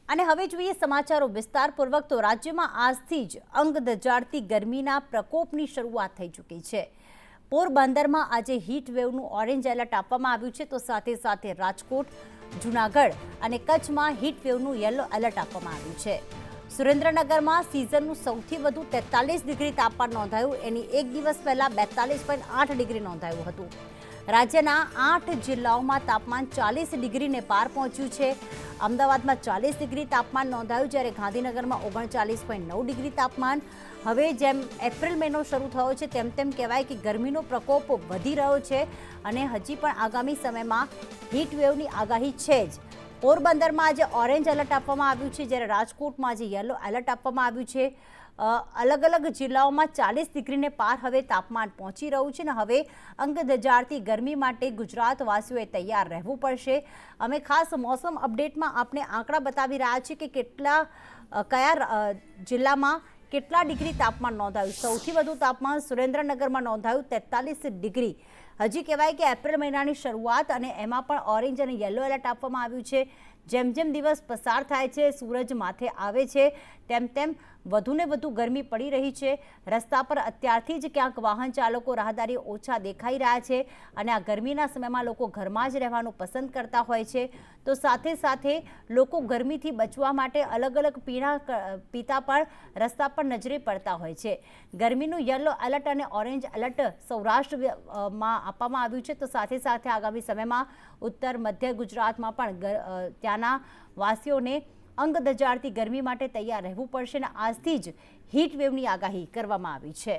અને હવે જોઈએ સમાચારો વિસ્તારપૂર્વક તો રાજ્યમાં આજથી જ અંગ દજાડતી ગરમીના પ્રકોપની શરૂઆત થઈ ચૂકી છે। પોરબંદરમાં આજે હીટ વેવનું ઓરેન્જ એલર્ટ આપવામાં આવ્યું છે, તો સાથે સાથે રાજકોટ, જૂનાગઢ અને કચ્છમાં હીટ વેવનું યલો એલર્ટ આપવામાં આવ્યું છે। સુરેન્દ્રનગરમાં સિઝનનું સૌથી વધુ 43 ડિગ્રી તાપમાન નોંધાયું, એની એક દિવસ પહેલા 42.8 ડિગ્રી નોંધાયું હતું। રાજ્યના 8 જિલ્લાઓમાં તાપમાન 40 ડિગ્રીને પાર પહોંચ્યું છે। અમદાવાદમાં 40 ડિગ્રી તાપમાન નોંધાયું, જ્યારે ગાંધીનગરમાં 39.9 ડિગ્રી તાપમાન। હવે જેમ એપ્રિલ મહિનો શરૂ થયો છે તેમ તેમ કહેવાય કે ગરમીનો પ્રકોપ વધી રહ્યો છે અને હજી પણ આગામી સમયમાં હીટ વેવની આગાહી છે જ। પોરબંદરમાં આજે ઓરેન્જ એલર્ટ આપવામાં આવ્યું છે, જ્યારે રાજકોટમાં આજે યલો એલર્ટ આપવામાં આવ્યું છે। અલગ અલગ જિલ્લાઓમાં 40 ડિગ્રીને પાર હવે તાપમાન પહોંચી રહ્યું છે અને હવે અંગ દજાડતી ગરમી માટે ગુજરાતવાસીઓએ તૈયાર રહેવું પડશે। અમે ખાસ મોસમ અપડેટમાં આપણે આંકડા બતાવી રહ્યા છીએ કે કયા જિલ્લામાં કેટલા ડિગ્રી તાપમાન નોંધાયું। સૌથી વધુ તાપમાન સુરેન્દ્રનગરમાં નોંધાયું 43 ડિગ્રી। હજી કહેવાય કે એપ્રિલ મહિનાની શરૂઆત અને એમાં પણ ઓરેન્જ અને યલો એલર્ટ આપવામાં આવ્યું છે। જેમ જેમ દિવસ પસાર થાય છે, સૂરજ માથે આવે છે, તેમ તેમ વધુને વધુ ગરમી પડી રહી છે। રસ્તા પર અત્યારથી જ ક્યાંક વાહન ચાલકો, રાહદારીઓ ઓછા દેખાઈ રહ્યા છે અને આ ગરમીના સમયમાં લોકો ઘરમાં જ રહેવાનું પસંદ કરતા હોય છે। તો સાથે સાથે લોકો ગરમીથી બચવા માટે અલગ અલગ પીતા પણ રસ્તા પર નજરે પડતા હોય છે। ગરમીનું યલો એલર્ટ અને ઓરેન્જ એલર્ટ સૌરાષ્ટ્રમાં આપવામાં આવ્યું છે, તો સાથે સાથે આગામી સમયમાં ઉત્તર મધ્ય ગુજરાતમાં પણ ત્યાંના વાસીઓને અંગ દજાડતી ગરમી માટે તૈયાર રહેવું પડશે અને આજથી જ હીટ વેવની આગાહી કરવામાં આવી છે।